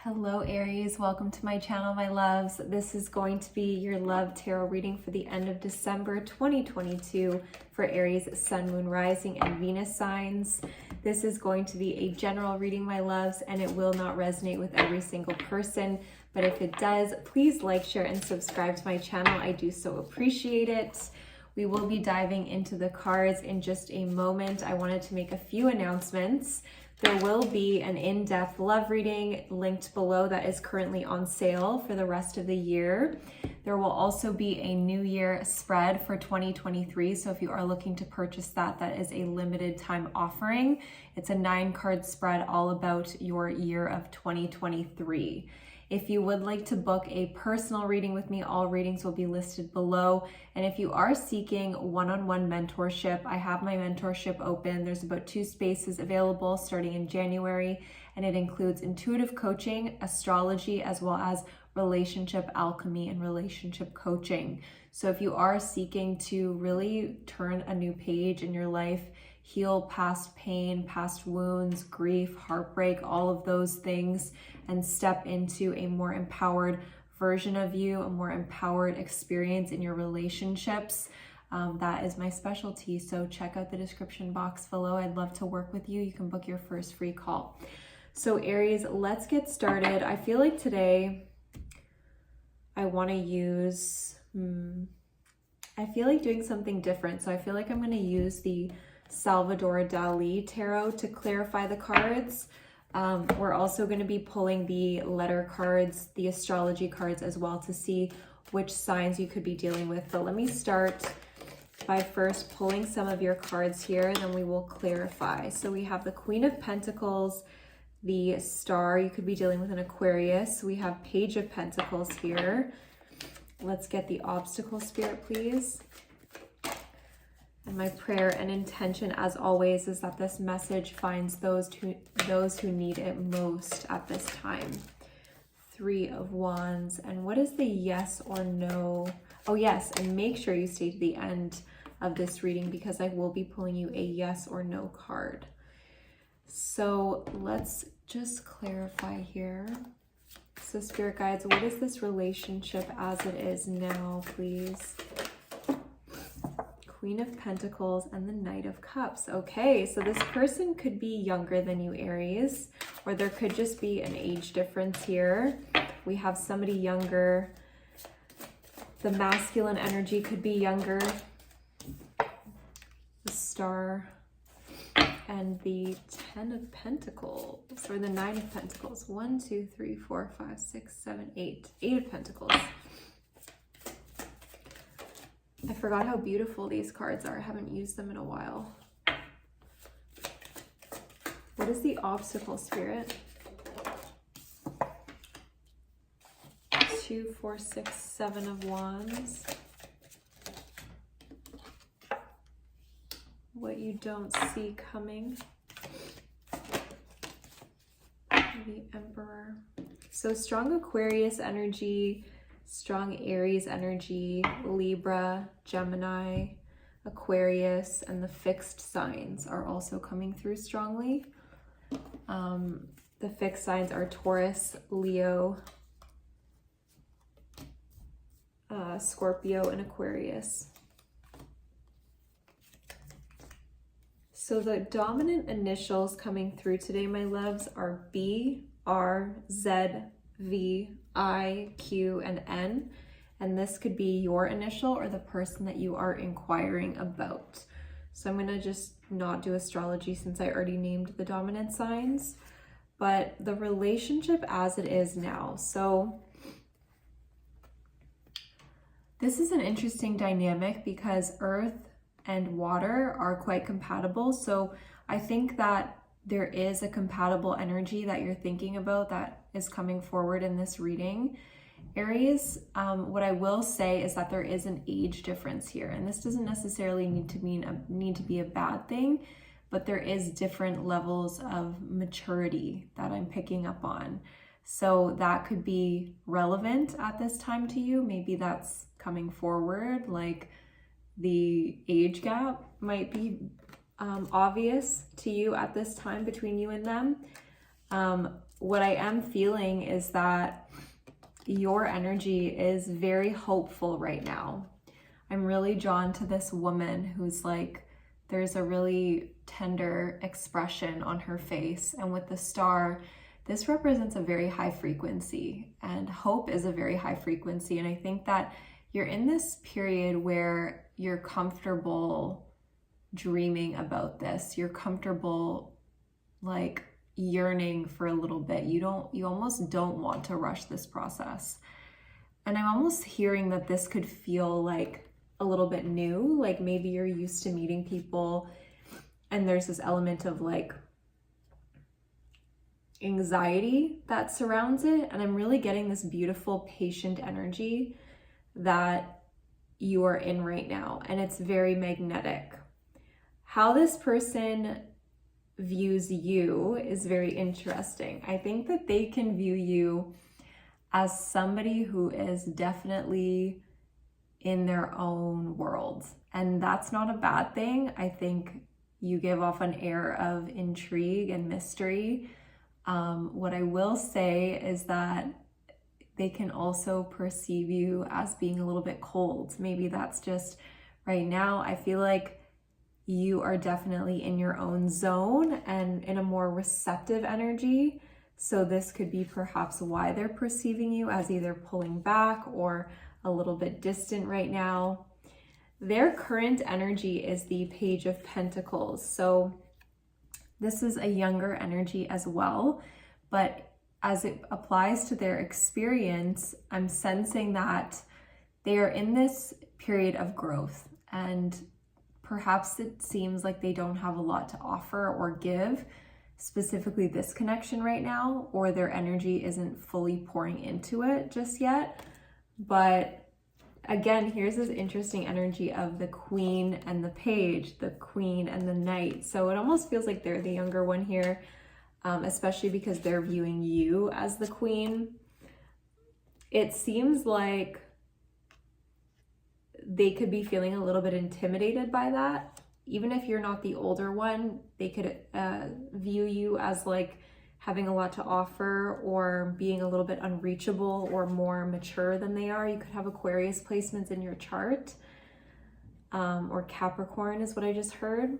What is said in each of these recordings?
Hello Aries, welcome to my channel, my loves. This is going to be your love tarot reading for the end of December 2022 for Aries, Sun, Moon, Rising, and Venus signs. This is going to be a general reading, my loves, and it will not resonate with every single person. But if it does, please like, share, and subscribe to my channel. I do so appreciate it. We will be diving into the cards in just a moment. I wanted to make a few announcements. There will be an in-depth love reading linked below that is currently on sale for the rest of the year. There will also be a New Year spread for 2023. So if you are looking to purchase that, that is a limited time offering. It's a 9-card spread all about your year of 2023. If you would like to book a personal reading with me, all readings will be listed below. And if you are seeking one-on-one mentorship, I have my mentorship open. There's about 2 spaces available starting in January, and it includes intuitive coaching, astrology, as well as relationship alchemy and relationship coaching. So if you are seeking to really turn a new page in your life, heal past pain, past wounds, grief, heartbreak, all of those things, and step into a more empowered version of you, a more empowered experience in your relationships, that is my specialty. So check out the description box below. I'd love to work with you. You can book your first free call. So Aries, let's get started. I feel like today I want to use, I feel like doing something different. So I feel like I'm going to use the Salvador Dali tarot to clarify the cards. We're also going to be pulling the letter cards, the astrology cards as well, to see which signs you could be dealing with. But let me start by first pulling some of your cards here, and then we will clarify. So we have the Queen of Pentacles, the Star. You could be dealing with an Aquarius. We have Page of Pentacles here. Let's get the obstacle spirit, please. And my prayer and intention, as always, is that this message finds those who need it most at this time. 3 of Wands. And what is the yes or no? Oh, yes. And make sure you stay to the end of this reading because I will be pulling you a yes or no card. So let's just clarify here. So Spirit Guides, what is this relationship as it is now, please? Queen of Pentacles and the Knight of Cups. Okay, so this person could be younger than you, Aries, or there could just be an age difference here. We have somebody younger. The masculine energy could be younger. The Star and the 10 of Pentacles, or the 9 of Pentacles. 1, 2, 3, 4, 5, 6, 7, 8. 8 of Pentacles. I forgot how beautiful these cards are. I haven't used them in a while. What is the obstacle spirit? 2, 4, 6, 7 of Wands. What you don't see coming. The Emperor. So strong Aquarius energy, strong Aries energy, Libra, Gemini, Aquarius, and the fixed signs are also coming through strongly. The fixed signs are Taurus, Leo, Scorpio, and Aquarius. So the dominant initials coming through today, my loves, are B, R, Z, V, I, Q, and N. And this could be your initial or the person that you are inquiring about. So I'm going to just not do astrology since I already named the dominant signs. But the relationship as it is now. So this is an interesting dynamic because Earth and water are quite compatible. So I think that there is a compatible energy that you're thinking about that is coming forward in this reading. Aries, what I will say is that there is an age difference here, and this doesn't necessarily need to be a bad thing, but there is different levels of maturity that I'm picking up on. So that could be relevant at this time to you. Maybe that's coming forward, like the age gap might be obvious to you at this time between you and them. what I am feeling is that your energy is very hopeful right now. I'm really drawn to this woman who's like, there's a really tender expression on her face. And with the star, this represents a very high frequency, and hope is a very high frequency. And I think that you're in this period where you're comfortable dreaming about this. You're comfortable like yearning for a little bit. You almost don't want to rush this process. And I'm almost hearing that this could feel like a little bit new, like maybe you're used to meeting people and there's this element of like anxiety that surrounds it. And I'm really getting this beautiful patient energy that you are in right now. And it's very magnetic. How this person views you is very interesting. I think that they can view you as somebody who is definitely in their own world. And that's not a bad thing. I think you give off an air of intrigue and mystery. What I will say is that they can also perceive you as being a little bit cold. Maybe that's just right now. I feel like you are definitely in your own zone and in a more receptive energy. So this could be perhaps why they're perceiving you as either pulling back or a little bit distant right now. Their current energy is the Page of Pentacles. So this is a younger energy as well, but as it applies to their experience, I'm sensing that they are in this period of growth, and perhaps it seems like they don't have a lot to offer or give, specifically this connection right now, or their energy isn't fully pouring into it just yet. But again, here's this interesting energy of the Queen and the Page, the Queen and the Knight. So it almost feels like they're the younger one here, especially because they're viewing you as the Queen. It seems like they could be feeling a little bit intimidated by that. Even if you're not the older one, they could view you as like having a lot to offer or being a little bit unreachable or more mature than they are. You could have Aquarius placements in your chart, or Capricorn is what I just heard.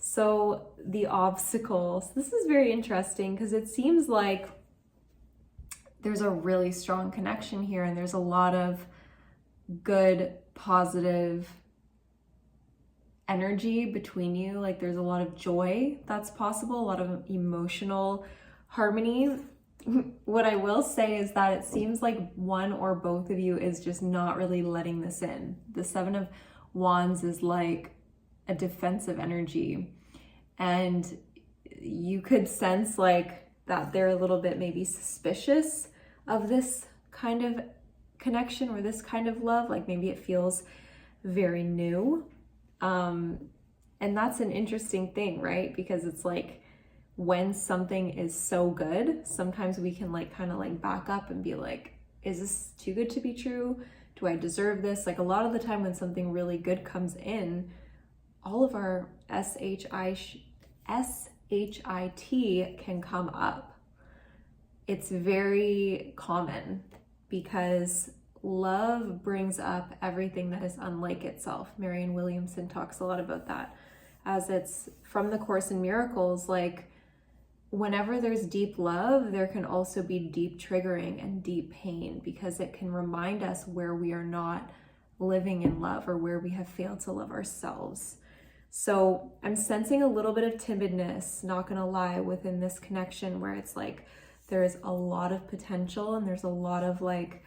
So the obstacles, this is very interesting because it seems like there's a really strong connection here and there's a lot of good, positive energy between you. Like there's a lot of joy that's possible, a lot of emotional harmony. What I will say is that it seems like one or both of you is just not really letting this in. The Seven of Wands is like a defensive energy, and you could sense like that they're a little bit maybe suspicious of this kind of connection or this kind of love. Like maybe it feels very new. And that's an interesting thing, right? Because it's like when something is so good, sometimes we can like kind of like back up and be like, is this too good to be true? Do I deserve this? Like a lot of the time when something really good comes in, all of our SHIT can come up. It's very common because love brings up everything that is unlike itself. Marianne Williamson talks a lot about that, as it's from the Course in Miracles. Like whenever there's deep love, there can also be deep triggering and deep pain, because it can remind us where we are not living in love or where we have failed to love ourselves. So I'm sensing a little bit of timidness, not gonna lie, within this connection, where it's like there's a lot of potential and there's a lot of like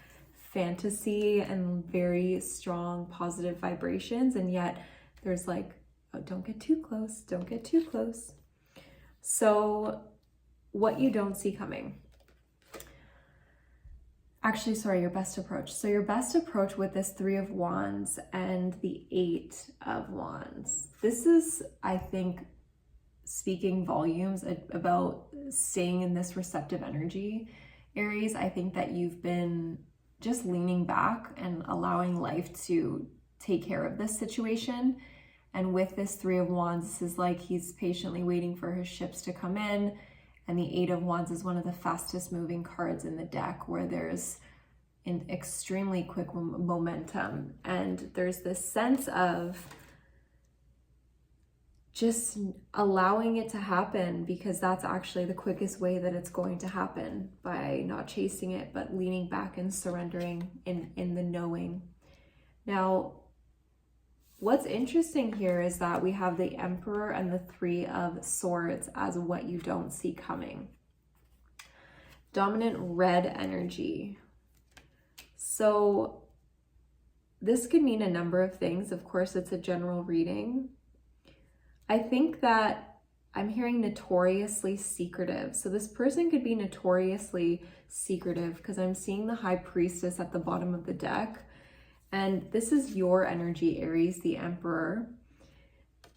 fantasy and very strong positive vibrations, and yet there's like, oh, don't get too close, don't get too close. So what you don't see coming. Actually, sorry, your best approach. So your best approach with this Three of Wands and the Eight of Wands. This is, I think, speaking volumes about staying in this receptive energy. Aries, I think that you've been just leaning back and allowing life to take care of this situation. And with this Three of Wands, this is like he's patiently waiting for his ships to come in And the Eight of Wands is one of the fastest moving cards in the deck, where there's an extremely quick momentum. And there's this sense of just allowing it to happen, because that's actually the quickest way that it's going to happen, by not chasing it, but leaning back and surrendering in the knowing. Now, what's interesting here is that we have the Emperor and the Three of Swords as what you don't see coming. Dominant red energy. So this could mean a number of things. Of course, it's a general reading. I think that I'm hearing notoriously secretive. So this person could be notoriously secretive, because I'm seeing the High Priestess at the bottom of the deck. And this is your energy, Aries, the Emperor.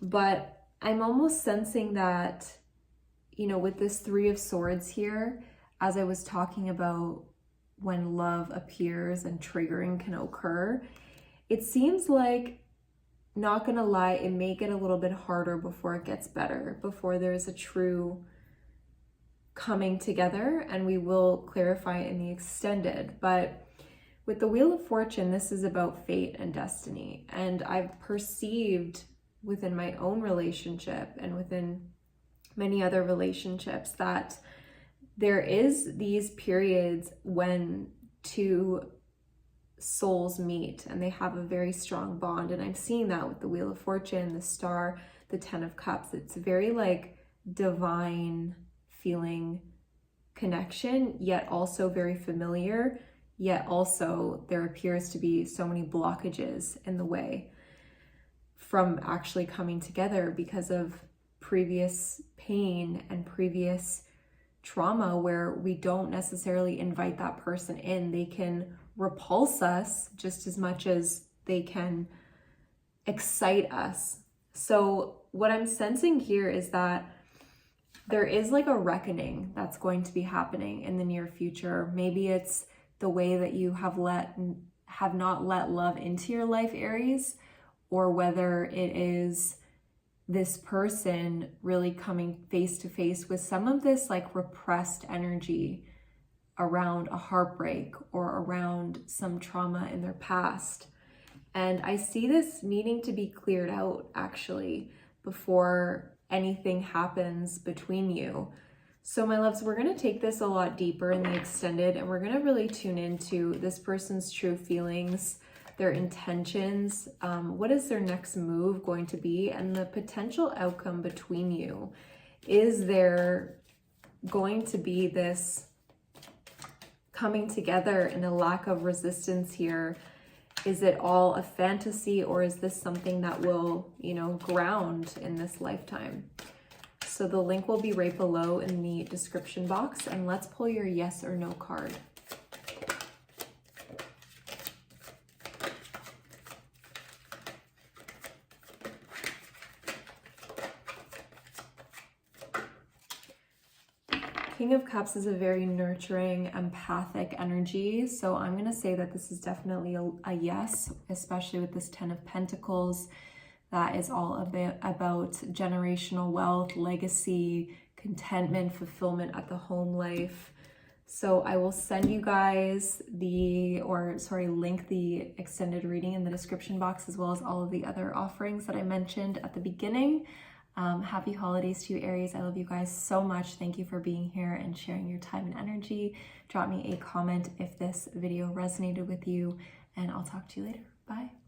But I'm almost sensing that, you know, with this Three of Swords here, as I was talking about when love appears and triggering can occur, it seems like, not gonna lie, it may get a little bit harder before it gets better, before there's a true coming together, and we will clarify it in the extended. But with the Wheel of Fortune, this is about fate and destiny. And I've perceived within my own relationship and within many other relationships that there is these periods when two souls meet and they have a very strong bond. And I'm seeing that with the Wheel of Fortune, the Star, the Ten of Cups. It's very like divine feeling connection, yet also very familiar, yet also there appears to be so many blockages in the way from actually coming together because of previous pain and previous trauma, where we don't necessarily invite that person in. They can repulse us just as much as they can excite us. So what I'm sensing here is that there is like a reckoning that's going to be happening in the near future. Maybe it's the way that you have not let love into your life, Aries, or whether it is this person really coming face to face with some of this like repressed energy around a heartbreak or around some trauma in their past. And I see this needing to be cleared out actually before anything happens between you. So my loves, we're going to take this a lot deeper in the extended, and we're going to really tune into this person's true feelings, their intentions, what is their next move going to be, and the potential outcome between you. Is there going to be this coming together and a lack of resistance here? Is it all a fantasy, or is this something that will, you know, ground in this lifetime? So the link will be right below in the description box, and let's pull your yes or no card. King of Cups is a very nurturing, empathic energy. So I'm going to say that this is definitely a yes, especially with this Ten of Pentacles. That is all about generational wealth, legacy, contentment, fulfillment at the home life. So I will send you guys link the extended reading in the description box, as well as all of the other offerings that I mentioned at the beginning. Happy holidays to you, Aries. I love you guys so much. Thank you for being here and sharing your time and energy. Drop me a comment if this video resonated with you, and I'll talk to you later. Bye.